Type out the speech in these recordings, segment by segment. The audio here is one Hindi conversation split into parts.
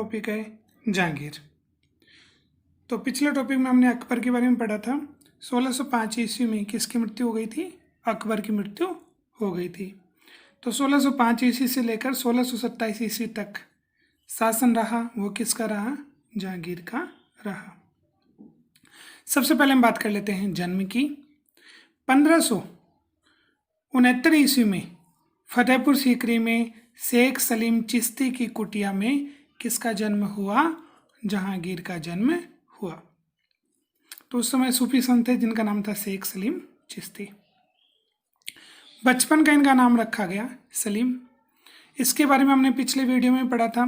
टॉपिक है जहांगीर। तो पिछले टॉपिक में हमने अकबर के बारे में पढ़ा था। 1605 ईस्वी में किसकी मृत्यु हो गई थी? अकबर की मृत्यु हो गई थी। तो 1605 ईस्वी से लेकर 1627 ईस्वी तक शासन रहा, वो किसका रहा? जहांगीर का रहा। सबसे पहले हम बात कर लेते हैं जन्म की। 1569 ईस्वी में फतेहपुर सीकरी में शेख सलीम चिश्ती की कुटिया में किसका जन्म हुआ? जहांगीर का जन्म हुआ। तो उस समय सूफी संत थे जिनका नाम था शेख सलीम चिश्ती। बचपन का इनका नाम रखा गया सलीम। इसके बारे में हमने पिछले वीडियो में पढ़ा था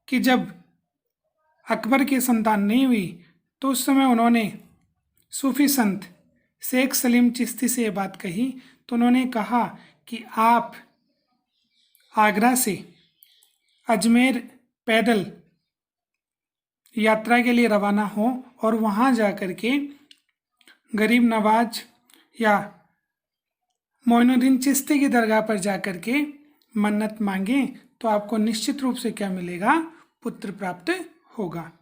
कि जब अकबर की संतान नहीं हुई तो उस समय उन्होंने सूफी संत शेख सलीम चिश्ती से ये बात कही। तो उन्होंने कहा कि आप आगरा से अजमेर पैदल यात्रा के लिए रवाना हो और वहाँ जा कर के गरीब नवाज या मोइनुद्दीन चिश्ती की दरगाह पर जा कर के मन्नत मांगें तो आपको निश्चित रूप से क्या मिलेगा? पुत्र प्राप्त होगा।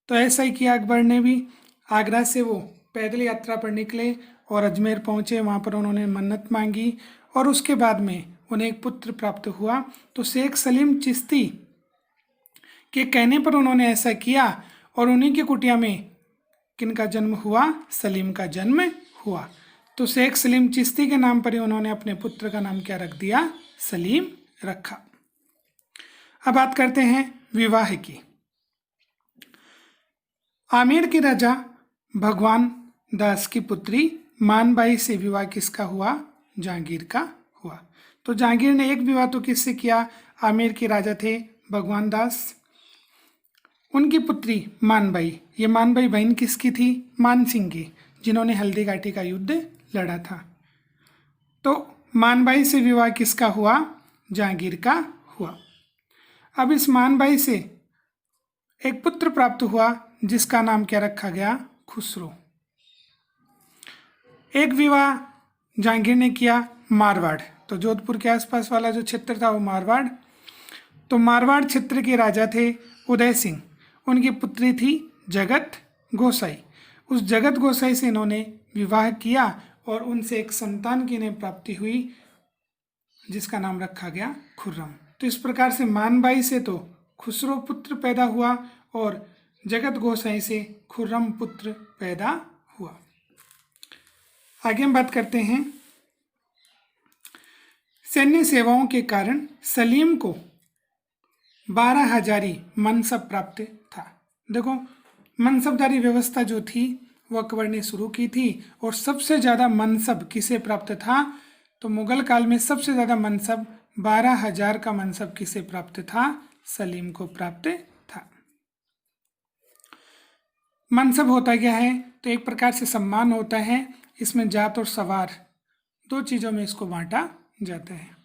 तो ऐसा ही किया अकबर ने भी। आगरा से वो पैदल यात्रा पर निकले और अजमेर पहुँचे। वहाँ पर उन्होंने मन्नत मांगी और उसके बाद में उन्हें एक पुत्र प्राप्त हुआ। तो शेख सलीम चिश्ती के कहने पर उन्होंने ऐसा किया और उन्हीं की कुटिया में किनका जन्म हुआ? सलीम का जन्म हुआ। तो शेख सलीम चिश्ती के नाम पर ही उन्होंने अपने पुत्र का नाम क्या रख दिया? सलीम रखा। अब बात करते हैं विवाह की। आमेर के राजा भगवान दास की पुत्री मानबाई से विवाह किसका हुआ? जहांगीर का हुआ। तो जहांगीर ने एक विवाह तो किससे किया? आमेर के राजा थे भगवान दास, उनकी पुत्री मानबाई। ये मानबाई बहन किसकी थी? मान सिंह की, जिन्होंने हल्दी घाटी का युद्ध लड़ा था। तो मानबाई से विवाह किसका हुआ? जहांगीर का हुआ। अब इस मानबाई से एक पुत्र प्राप्त हुआ जिसका नाम क्या रखा गया? खुसरो। एक विवाह जहांगीर ने किया मारवाड़। तो जोधपुर के आसपास वाला जो क्षेत्र था वो मारवाड़। तो मारवाड़ क्षेत्र के राजा थे उदय सिंह। उनकी पुत्री थी जगत गोसाई। उस जगत गोसाई से इन्होंने विवाह किया और उनसे एक संतान की इन्हें प्राप्ति हुई जिसका नाम रखा गया खुर्रम। तो इस प्रकार से मानबाई से तो खुसरो पुत्र पैदा हुआ और जगत गोसाई से खुर्रम पुत्र पैदा हुआ। आगे हम बात करते हैं सैन्य सेवाओं के कारण सलीम को 12 हजारी मनसब प्राप्त था। देखो, मनसबदारी व्यवस्था जो थी वो अकबर ने शुरू की थी और सबसे ज़्यादा मनसब किसे प्राप्त था? तो मुगल काल में सबसे ज़्यादा मनसब 12,000 का मनसब किसे प्राप्त था? सलीम को प्राप्त था। मनसब होता क्या है? तो एक प्रकार से सम्मान होता है। इसमें जात और सवार दो चीज़ों में इसको बांटा जाता है।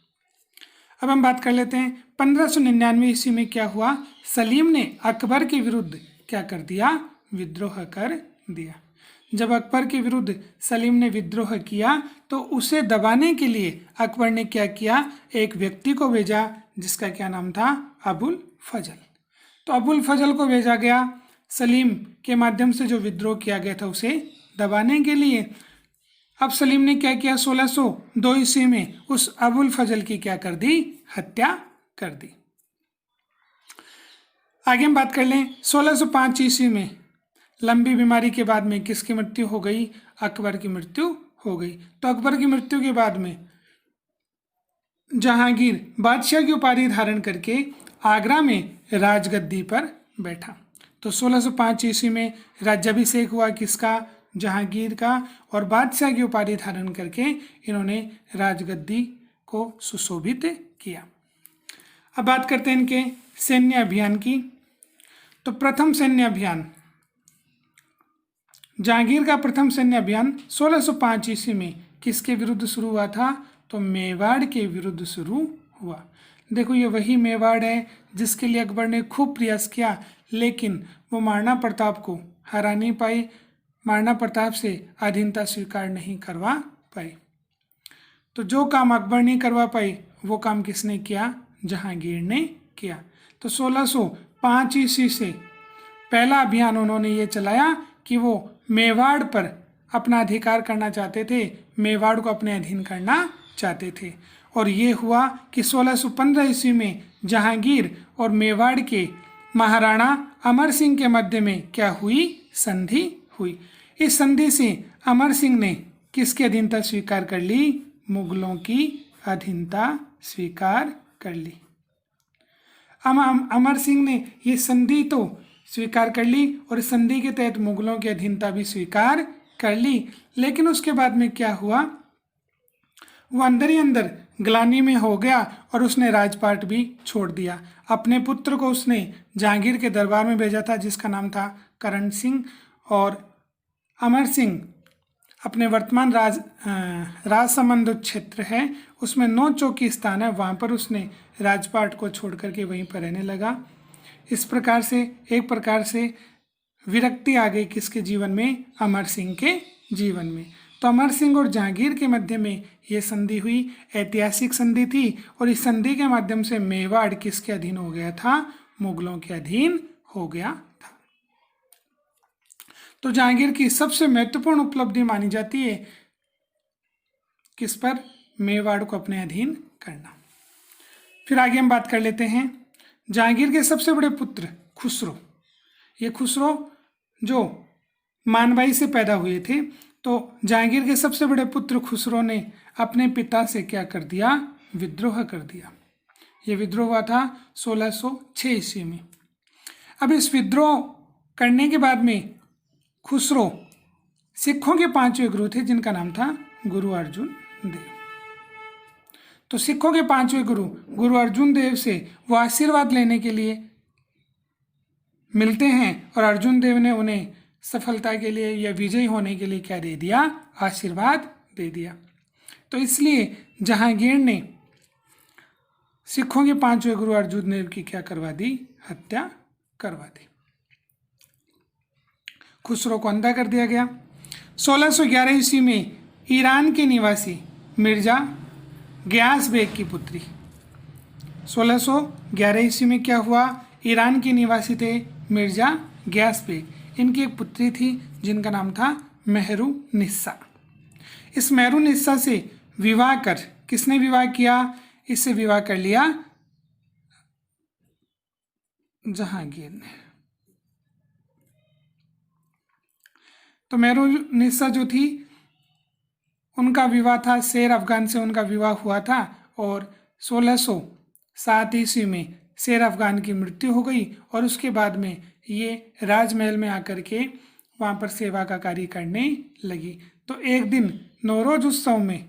अब हम बात कर लेते हैं 1599 ईस्वी में क्या हुआ? सलीम ने अकबर के विरुद्ध क्या कर दिया? विद्रोह कर दिया। जब अकबर के विरुद्ध सलीम ने विद्रोह किया तो उसे दबाने के लिए अकबर ने क्या किया? एक व्यक्ति को भेजा जिसका क्या नाम था? अबुल फजल। तो अबुल फजल को भेजा गया सलीम के माध्यम से जो विद्रोह किया गया था उसे दबाने के लिए। अब सलीम ने क्या किया? 1602 ईस्वी में उस अबुल फजल की क्या कर दी? हत्या कर दी। आगे हम बात कर लें 1605 ईस्वी में लंबी बीमारी के बाद में किसकी मृत्यु हो गई? अकबर की मृत्यु हो गई। तो अकबर की मृत्यु के बाद में जहांगीर बादशाह की उपाधि धारण करके आगरा में राजगद्दी पर बैठा। तो 1605 ईस्वी में राज्याभिषेक हुआ किसका? जहांगीर का। और बादशाह की उपाधि धारण करके इन्होंने राजगद्दी को सुशोभित किया। अब बात करते हैं इनके सैन्य अभियान की। तो प्रथम सैन्य अभियान, जहांगीर का प्रथम सैन्य अभियान 1605 ईस्वी में किसके विरुद्ध शुरू हुआ था? तो मेवाड़ के विरुद्ध शुरू हुआ। देखो, ये वही मेवाड़ है जिसके लिए अकबर ने खूब प्रयास किया लेकिन वो महाराणा प्रताप को हरा नहीं पाई, महाराणा प्रताप से अधीनता स्वीकार नहीं करवा पाई। तो जो काम अकबर नहीं करवा पाई वो काम किसने किया? जहांगीर ने किया। तो 1605 ईस्वी से पहला अभियान उन्होंने ये चलाया कि वो मेवाड़ पर अपना अधिकार करना चाहते थे, मेवाड़ को अपने अधीन करना चाहते थे। और ये हुआ कि 1615 ईस्वी में जहांगीर और मेवाड़ के महाराणा अमर सिंह के मध्य में क्या हुई, संधि हुई। इस संधि से अमर सिंह ने किसकी अधीनता स्वीकार कर ली, मुगलों की अधीनता स्वीकार कर ली। अमर सिंह ने ये संधि तो स्वीकार कर ली और इस संधि के तहत मुगलों की अधीनता भी स्वीकार कर ली। लेकिन उसके बाद में क्या हुआ, वो अंदर ही अंदर ग्लानि में हो गया और उसने राजपाट भी छोड़ दिया। अपने पुत्र को उसने जहांगीर के दरबार में भेजा था जिसका नाम था करण सिंह, और अमर सिंह अपने वर्तमान राजसमंद क्षेत्र है उसमें 9 चौकी स्थान है, वहाँ पर उसने राजपाट को छोड़ करके वहीं पर रहने लगा। इस प्रकार से एक प्रकार से विरक्ति आ गई किसके जीवन में, अमर सिंह के जीवन में। तो अमर सिंह और जहांगीर के मध्य में ये संधि हुई, ऐतिहासिक संधि थी और इस संधि के माध्यम से मेवाड़ किसके अधीन हो गया था, मुगलों के अधीन हो गया था। तो जहांगीर की सबसे महत्वपूर्ण उपलब्धि मानी जाती है किस पर, मेवाड़ को अपने अधीन करना। फिर आगे हम बात कर लेते हैं जहांगीर के सबसे बड़े पुत्र खुसरो। ये खुसरो जो मानवाई से पैदा हुए थे, तो जहांगीर के सबसे बड़े पुत्र खुसरो ने अपने पिता से क्या कर दिया, विद्रोह कर दिया। ये विद्रोह हुआ था 1606 ईस्वी में। अब इस विद्रोह करने के बाद में खुसरो सिखों के 5वें गुरु थे जिनका नाम था गुरु अर्जुन देव। तो सिखों के 5वें गुरु अर्जुन देव से वो आशीर्वाद लेने के लिए मिलते हैं और अर्जुन देव ने उन्हें सफलता के लिए या विजयी होने के लिए क्या दे दिया, आशीर्वाद दे दिया। तो इसलिए जहांगीर ने सिखों के 5वें गुरु अर्जुन देव की क्या करवा दी, हत्या करवा दी। खुसरो को अंधा कर दिया गया। 1611 ईस्वी में ईरान के निवासी मिर्जा गयास बेग की पुत्री, 1611 ईस्वी में क्या हुआ, ईरान के निवासी थे मिर्जा गयास बेग, इनकी एक पुत्री थी जिनका नाम था मेहरुनिस्सा। इस मेहरुनिस्सा से विवाह कर, किसने विवाह किया, इससे विवाह कर लिया जहांगीर ने। तो मेहरुनिस्सा जो थी उनका विवाह था शेर अफगान से, उनका विवाह हुआ था और 1607 ईस्वी में शेर अफगान की मृत्यु हो गई और उसके बाद में ये राजमहल में आकर के वहाँ पर सेवा का कार्य करने लगी। तो एक दिन नौरोज उत्सव में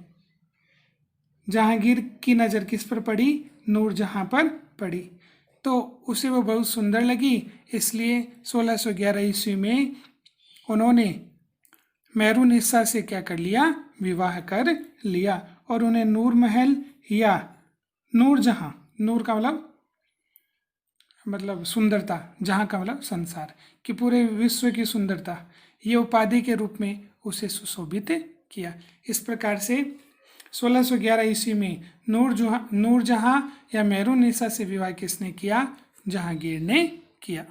जहांगीर की नज़र किस पर पड़ी, नूरजहां पर पड़ी। तो उसे वो बहुत सुंदर लगी, इसलिए 1611 ईस्वी में उन्होंने मेहरुनिस्सा से क्या कर लिया, विवाह कर लिया और उन्हें नूर महल या नूरजहां, नूर का मतलब सुंदरता, जहां का मतलब संसार कि पूरे विश्व की सुंदरता, ये उपाधि के रूप में उसे सुशोभित किया। इस प्रकार से 1611 ईस्वी में नूरजहां या मेहरुनिस्सा से विवाह किसने किया, जहांगीर ने किया।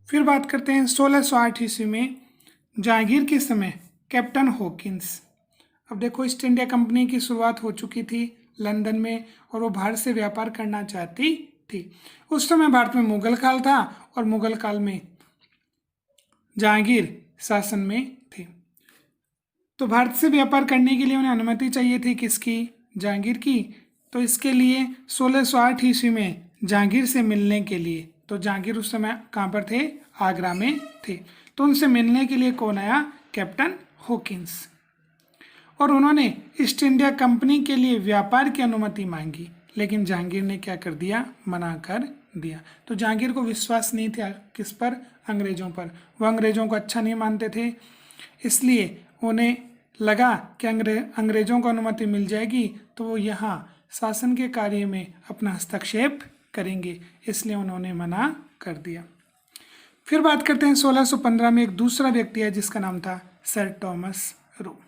फिर बात करते हैं 1608 ईस्वी में जहांगीर के समय कैप्टन हॉकिंस। अब देखो ईस्ट इंडिया कंपनी की शुरुआत हो चुकी थी लंदन में और वो भारत से व्यापार करना चाहती थी। उस समय भारत में मुगल काल था और मुगल काल में जहांगीर शासन में थे। तो भारत से व्यापार करने के लिए उन्हें अनुमति चाहिए थी किसकी, जहांगीर की। तो इसके लिए 1608 ईस्वी में जहांगीर से मिलने के लिए, तो जहांगीर उस समय कहाँ पर थे, आगरा में थे। तो उनसे मिलने के लिए कौन आया, कैप्टन हॉकिंस। और उन्होंने ईस्ट इंडिया कंपनी के लिए व्यापार की अनुमति मांगी, लेकिन जहांगीर ने क्या कर दिया, मना कर दिया। तो जहांगीर को विश्वास नहीं था किस पर, अंग्रेजों पर। वो अंग्रेजों को अच्छा नहीं मानते थे, इसलिए उन्हें लगा कि अंग्रेजों को अनुमति मिल जाएगी तो वो यहाँ शासन के कार्य में अपना हस्तक्षेप करेंगे, इसलिए उन्होंने मना कर दिया। फिर बात करते हैं 1615 में एक दूसरा व्यक्ति है जिसका नाम था sir Thomas Roe.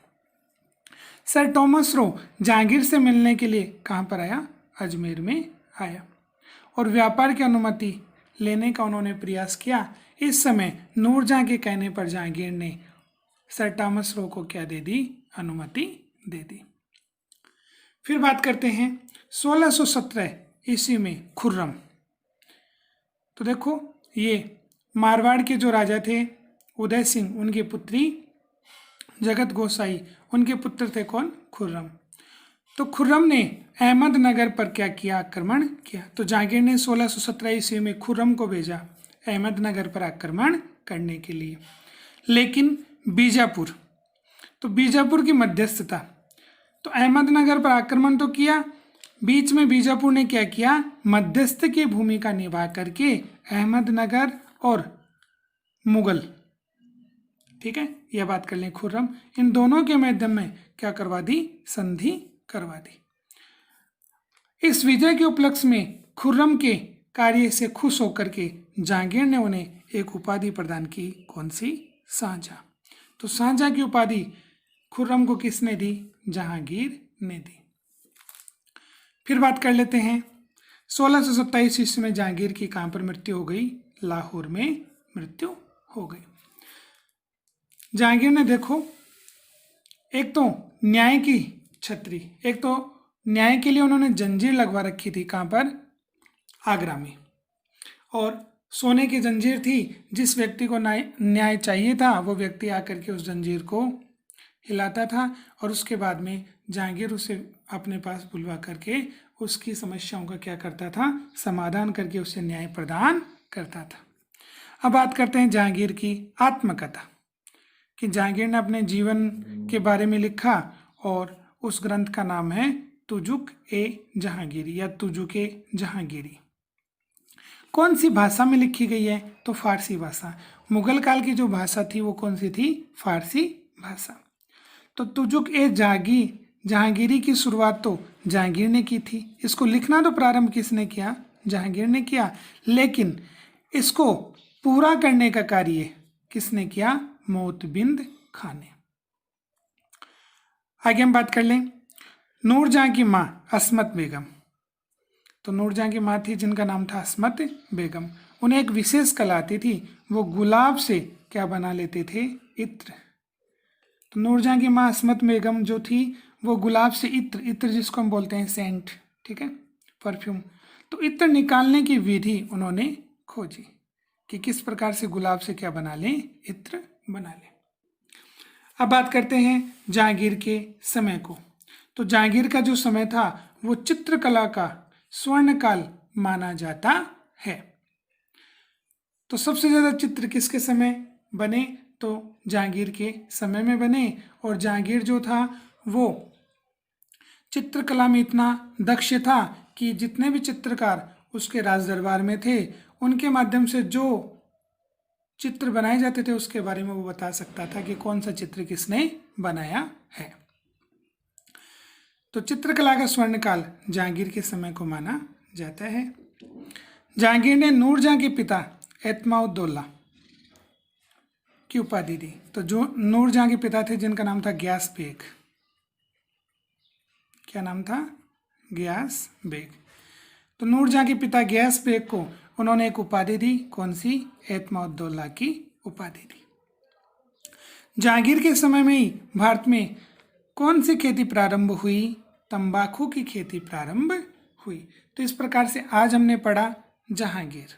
Sir Thomas Roe Jahangir से मिलने के लिए कहाँ पर आया, अजमेर में आया। और व्यापार की अनुमति लेने का उन्होंने प्रयास किया। इस समय नूरजहां के कहने पर जहांगीर ने सर टॉमस रो को क्या दे दी, अनुमति दे दी। फिर बात करते हैं 1617 ईस्वी में खुर्रम। तो देखो ये मारवाड़ के जो राजा थे उदय सिंह, उनकी पुत्री जगत गोसाई, उनके पुत्र थे कौन, खुर्रम। तो खुर्रम ने अहमदनगर पर क्या किया, आक्रमण किया। तो जहांगीर ने 1617 ईस्वी में खुर्रम को भेजा अहमदनगर पर आक्रमण करने के लिए। लेकिन बीजापुर, तो बीजापुर की मध्यस्थता, तो अहमदनगर पर आक्रमण तो किया, बीच में बीजापुर ने क्या किया, मध्यस्थ की भूमिका निभा करके अहमदनगर और मुगल, ठीक है, यह बात कर लें, खुर्रम, इन दोनों के माध्यम में क्या करवा दी, संधि करवा दी। इस विजय के उपलक्ष्य में खुर्रम के कार्य से खुश होकर के जहांगीर ने उन्हें एक उपाधि प्रदान की, कौन सी, शाहजहां। तो शाहजहां की उपाधि खुर्रम को किसने दी, जहांगीर ने दी। फिर बात कर लेते हैं 1627 ईस्वी में जहांगीर की कहां पर मृत्यु हो गई, लाहौर में मृत्यु हो गई। जहांगीर ने देखो एक तो न्याय की छतरी, एक तो न्याय के लिए उन्होंने जंजीर लगवा रखी थी, कहां पर, आगरा में, और सोने की जंजीर थी, जिस व्यक्ति को न्याय चाहिए था वो व्यक्ति आकर के उस जंजीर को हिलाता था और उसके बाद में जहांगीर उसे अपने पास बुलवा करके उसकी समस्याओं का क्या करता था, समाधान करके उसे न्याय प्रदान करता था। अब बात करते हैं जहांगीर की आत्मकथा, कि जहांगीर ने अपने जीवन के बारे में लिखा और उस ग्रंथ का नाम है तुजुक ए जहांगीरी या तुजुक ए जहांगीरी। कौन सी भाषा में लिखी गई है, तो फारसी भाषा। मुगल काल की जो भाषा थी वो कौन सी थी, फारसी भाषा। तो तुजुक ए जहांगीरी की शुरुआत तो जहांगीर ने की थी। इसको लिखना तो प्रारंभ किसने किया, जहांगीर ने किया, लेकिन इसको पूरा करने का कार्य किसने किया, मोतबिंद खां ने। आगे हम बात कर लें नूरजहां की मां अस्मत बेगम। तो नूरजहां की मां थी जिनका नाम था अस्मत बेगम। उन्हें एक विशेष कला आती थी, वो गुलाब से क्या बना लेते थे, इत्र। तो नूरजहां की मां अस्मत बेगम जो थी वो गुलाब से इत्र जिसको हम बोलते हैं सेंट, ठीक है, परफ्यूम, तो इत्र निकालने की विधि उन्होंने खोजी कि किस प्रकार से गुलाब से क्या बना लें, इत्र बना लें। अब बात करते हैं जहांगीर के समय को। तो जहांगीर का जो समय था वो चित्रकला का स्वर्ण काल माना जाता है। तो सबसे ज्यादा चित्र किसके समय बने, तो जहांगीर के समय में बने। और जहांगीर जो था वो चित्रकला में इतना दक्ष था कि जितने भी चित्रकार उसके राज दरबार में थे उनके माध्यम से जो चित्र बनाए जाते थे उसके बारे में वो बता सकता था कि कौन सा चित्र किसने बनाया है। तो चित्रकला का स्वर्णकाल जहांगीर के समय को माना जाता है। जहांगीर ने नूरजहां के पिता एतमाउद्दौला की उपाधि दी। तो जो नूरजहां के पिता थे जिनका नाम था गियास बेग, क्या नाम था, गियास बेग। तो नूरजहां के पिता गियास बेग को उन्होंने एक उपाधि दी, कौन सी, एतमाउद्दौला की उपाधि दी। जहांगीर के समय में ही भारत में कौन सी खेती प्रारंभ हुई, तंबाकू की खेती प्रारंभ हुई। तो इस प्रकार से आज हमने पढ़ा जहांगीर।